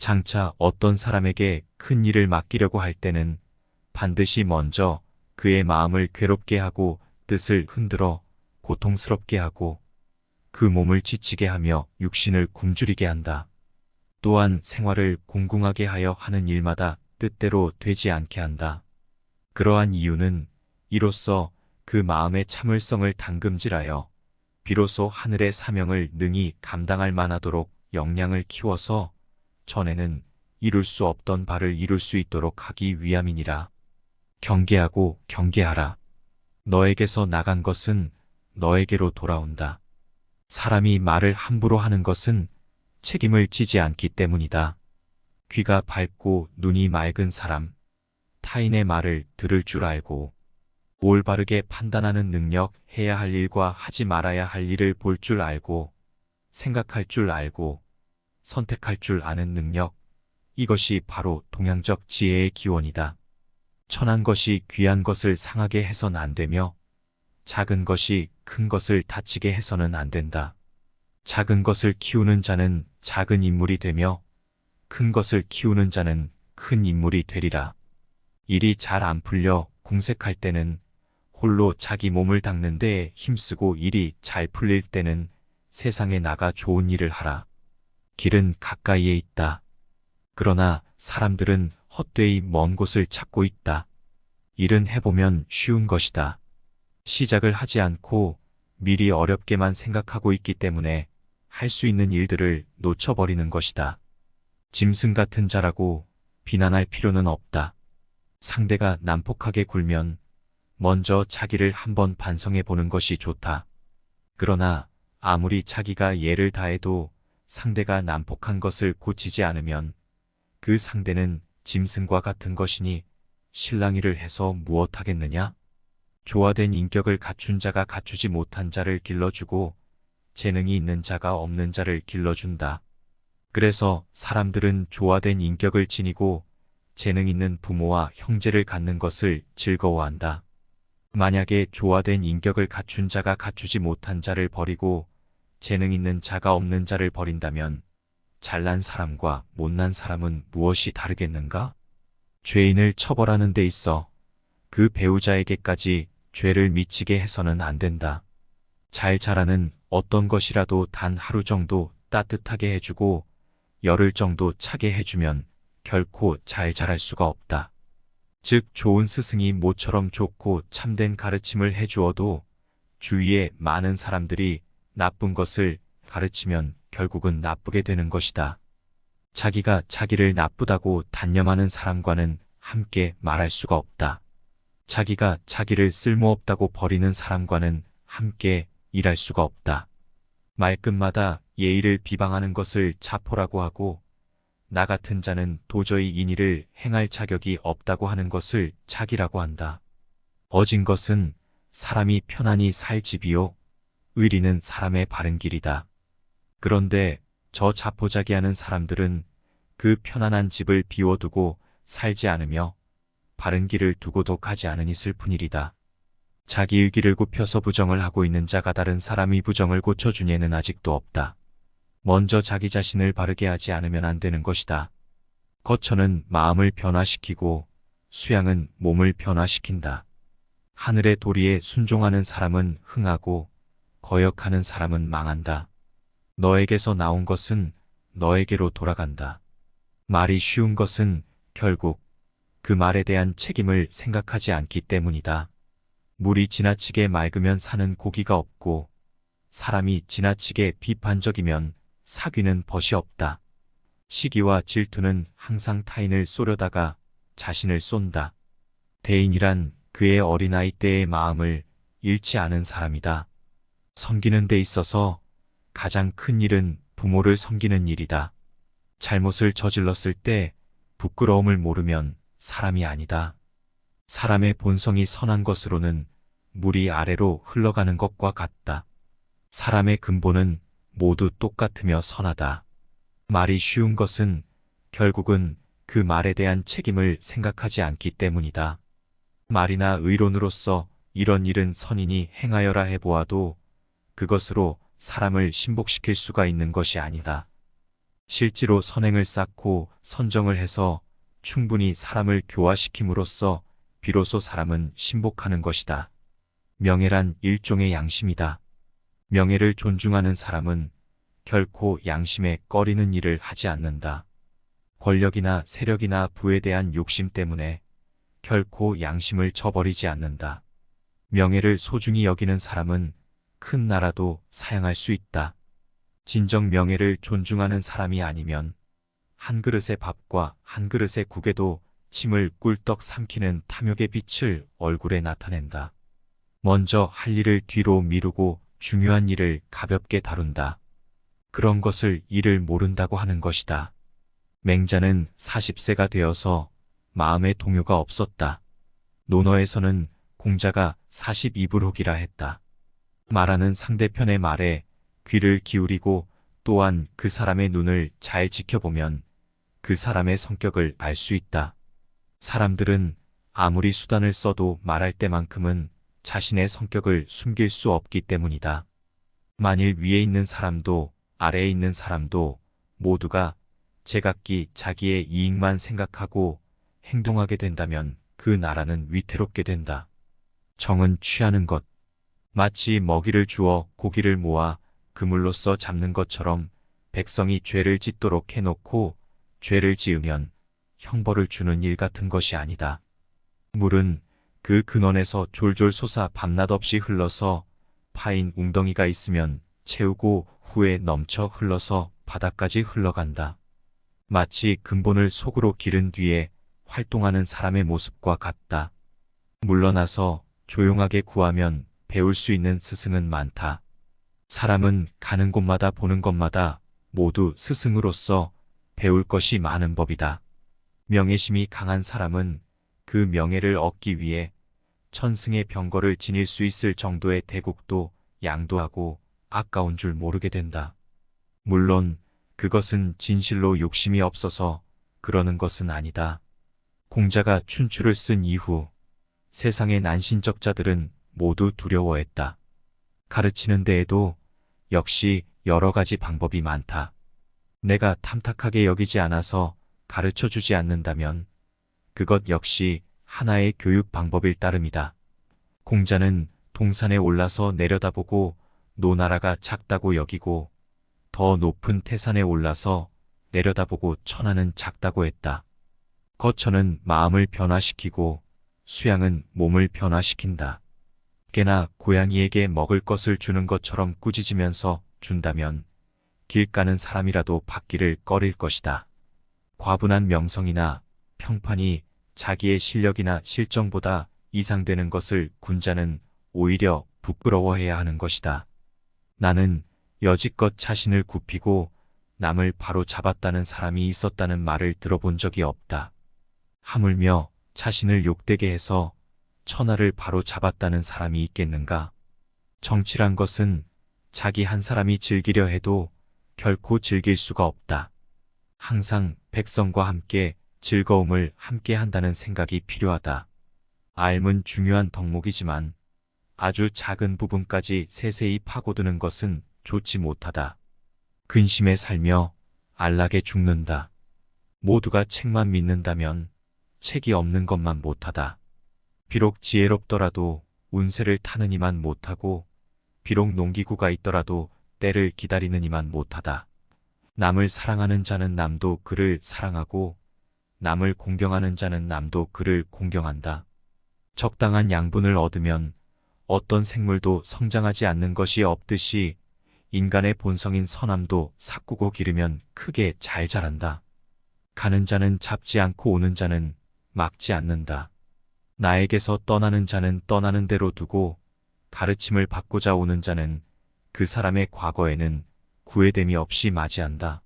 장차 어떤 사람에게 큰 일을 맡기려고 할 때는 반드시 먼저 그의 마음을 괴롭게 하고 뜻을 흔들어 고통스럽게 하고 그 몸을 지치게 하며 육신을 굶주리게 한다. 또한 생활을 공공하게 하여 하는 일마다 뜻대로 되지 않게 한다. 그러한 이유는 이로써 그 마음의 참을성을 담금질하여 비로소 하늘의 사명을 능히 감당할 만하도록 역량을 키워서 전에는 이룰 수 없던 바를 이룰 수 있도록 하기 위함이니라. 경계하고 경계하라. 너에게서 나간 것은 너에게로 돌아온다. 사람이 말을 함부로 하는 것은 책임을 지지 않기 때문이다. 귀가 밝고 눈이 맑은 사람, 타인의 말을 들을 줄 알고 올바르게 판단하는 능력, 해야 할 일과 하지 말아야 할 일을 볼 줄 알고 생각할 줄 알고 선택할 줄 아는 능력, 이것이 바로 동양적 지혜의 기원이다. 천한 것이 귀한 것을 상하게 해서는 안 되며 작은 것이 큰 것을 다치게 해서는 안 된다. 작은 것을 키우는 자는 작은 인물이 되며 큰 것을 키우는 자는 큰 인물이 되리라. 일이 잘 안 풀려 궁색할 때는 홀로 자기 몸을 닦는 데에 힘쓰고 일이 잘 풀릴 때는 세상에 나가 좋은 일을 하라. 길은 가까이에 있다. 그러나 사람들은 헛되이 먼 곳을 찾고 있다. 일은 해보면 쉬운 것이다. 시작을 하지 않고 미리 어렵게만 생각하고 있기 때문에 할 수 있는 일들을 놓쳐버리는 것이다. 짐승 같은 자라고 비난할 필요는 없다. 상대가 난폭하게 굴면 먼저 자기를 한번 반성해 보는 것이 좋다. 그러나 아무리 자기가 예를 다해도 상대가 난폭한 것을 고치지 않으면 그 상대는 짐승과 같은 것이니 실랑이를 해서 무엇하겠느냐? 조화된 인격을 갖춘 자가 갖추지 못한 자를 길러주고 재능이 있는 자가 없는 자를 길러준다. 그래서 사람들은 조화된 인격을 지니고 재능 있는 부모와 형제를 갖는 것을 즐거워한다. 만약에 조화된 인격을 갖춘 자가 갖추지 못한 자를 버리고 재능 있는 자가 없는 자를 버린다면 잘난 사람과 못난 사람은 무엇이 다르겠는가? 죄인을 처벌하는 데 있어 그 배우자에게까지 죄를 미치게 해서는 안 된다. 잘 자라는 어떤 것이라도 단 하루 정도 따뜻하게 해주고 열흘 정도 차게 해주면 결코 잘 자랄 수가 없다. 즉 좋은 스승이 모처럼 좋고 참된 가르침을 해주어도 주위에 많은 사람들이 나쁜 것을 가르치면 결국은 나쁘게 되는 것이다. 자기가 자기를 나쁘다고 단념하는 사람과는 함께 말할 수가 없다. 자기가 자기를 쓸모없다고 버리는 사람과는 함께 일할 수가 없다. 말끝마다 예의를 비방하는 것을 자포라고 하고 나 같은 자는 도저히 인의를 행할 자격이 없다고 하는 것을 자기라고 한다. 어진 것은 사람이 편안히 살 집이요 의리는 사람의 바른 길이다. 그런데 저 자포자기하는 사람들은 그 편안한 집을 비워두고 살지 않으며 바른 길을 두고도 가지 않으니 슬픈 일이다. 자기의 길을 굽혀서 부정을 하고 있는 자가 다른 사람이 부정을 고쳐준 예는 아직도 없다. 먼저 자기 자신을 바르게 하지 않으면 안 되는 것이다. 거처는 마음을 변화시키고 수양은 몸을 변화시킨다. 하늘의 도리에 순종하는 사람은 흥하고 거역하는 사람은 망한다. 너에게서 나온 것은 너에게로 돌아간다. 말이 쉬운 것은 결국 그 말에 대한 책임을 생각하지 않기 때문이다. 물이 지나치게 맑으면 사는 고기가 없고 사람이 지나치게 비판적이면 사귀는 벗이 없다. 시기와 질투는 항상 타인을 쏘려다가 자신을 쏜다. 대인이란 그의 어린아이 때의 마음을 잃지 않은 사람이다. 섬기는 데 있어서 가장 큰 일은 부모를 섬기는 일이다. 잘못을 저질렀을 때 부끄러움을 모르면 사람이 아니다. 사람의 본성이 선한 것으로는 물이 아래로 흘러가는 것과 같다. 사람의 근본은 모두 똑같으며 선하다. 말이 쉬운 것은 결국은 그 말에 대한 책임을 생각하지 않기 때문이다. 말이나 의론으로서 이런 일은 선인이 행하여라 해보아도 그것으로 사람을 신복시킬 수가 있는 것이 아니다. 실제로 선행을 쌓고 선정을 해서 충분히 사람을 교화시킴으로써 비로소 사람은 신복하는 것이다. 명예란 일종의 양심이다. 명예를 존중하는 사람은 결코 양심에 꺼리는 일을 하지 않는다. 권력이나 세력이나 부에 대한 욕심 때문에 결코 양심을 저버리지 않는다. 명예를 소중히 여기는 사람은 큰 나라도 사양할 수 있다. 진정 명예를 존중하는 사람이 아니면 한 그릇의 밥과 한 그릇의 국에도 침을 꿀떡 삼키는 탐욕의 빛을 얼굴에 나타낸다. 먼저 할 일을 뒤로 미루고 중요한 일을 가볍게 다룬다. 그런 것을 일을 모른다고 하는 것이다. 맹자는 40세가 되어서 마음의 동요가 없었다. 논어에서는 공자가 42불혹이라 했다. 말하는 상대편의 말에 귀를 기울이고 또한 그 사람의 눈을 잘 지켜보면 그 사람의 성격을 알 수 있다. 사람들은 아무리 수단을 써도 말할 때만큼은 자신의 성격을 숨길 수 없기 때문이다. 만일 위에 있는 사람도 아래에 있는 사람도 모두가 제각기 자기의 이익만 생각하고 행동하게 된다면 그 나라는 위태롭게 된다. 정은 취하는 것. 마치 먹이를 주어 고기를 모아 그물로써 잡는 것처럼 백성이 죄를 짓도록 해놓고 죄를 지으면 형벌을 주는 일 같은 것이 아니다. 물은 그 근원에서 졸졸 솟아 밤낮 없이 흘러서 파인 웅덩이가 있으면 채우고 후에 넘쳐 흘러서 바닥까지 흘러간다. 마치 근본을 속으로 기른 뒤에 활동하는 사람의 모습과 같다. 물러나서 조용하게 구하면 배울 수 있는 스승은 많다. 사람은 가는 곳마다 보는 것마다 모두 스승으로서 배울 것이 많은 법이다. 명예심이 강한 사람은 그 명예를 얻기 위해 천승의 병거를 지닐 수 있을 정도의 대국도 양도하고 아까운 줄 모르게 된다. 물론 그것은 진실로 욕심이 없어서 그러는 것은 아니다. 공자가 춘추를 쓴 이후 세상의 난신적자들은 모두 두려워했다. 가르치는 데에도 역시 여러 가지 방법이 많다. 내가 탐탁하게 여기지 않아서 가르쳐주지 않는다면 그것 역시 하나의 교육 방법일 따름이다. 공자는 동산에 올라서 내려다보고 노나라가 작다고 여기고 더 높은 태산에 올라서 내려다보고 천하는 작다고 했다. 거천은 마음을 변화시키고 수양은 몸을 변화시킨다. 개나 고양이에게 먹을 것을 주는 것처럼 꾸짖으면서 준다면 길 가는 사람이라도 받기를 꺼릴 것이다. 과분한 명성이나 평판이 자기의 실력이나 실정보다 이상되는 것을 군자는 오히려 부끄러워해야 하는 것이다. 나는 여지껏 자신을 굽히고 남을 바로 잡았다는 사람이 있었다는 말을 들어본 적이 없다. 하물며 자신을 욕되게 해서 천하를 바로 잡았다는 사람이 있겠는가? 정치란 것은 자기 한 사람이 즐기려 해도 결코 즐길 수가 없다. 항상 백성과 함께 즐거움을 함께 한다는 생각이 필요하다. 앓은 중요한 덕목이지만 아주 작은 부분까지 세세히 파고드는 것은 좋지 못하다. 근심에 살며 안락에 죽는다. 모두가 책만 믿는다면 책이 없는 것만 못하다. 비록 지혜롭더라도 운세를 타는 이만 못하고 비록 농기구가 있더라도 때를 기다리는 이만 못하다. 남을 사랑하는 자는 남도 그를 사랑하고 남을 공경하는 자는 남도 그를 공경한다. 적당한 양분을 얻으면 어떤 생물도 성장하지 않는 것이 없듯이 인간의 본성인 선함도 삭구고 기르면 크게 잘 자란다. 가는 자는 잡지 않고 오는 자는 막지 않는다. 나에게서 떠나는 자는 떠나는 대로 두고 가르침을 받고자 오는 자는 그 사람의 과거에는 구애됨이 없이 맞이한다.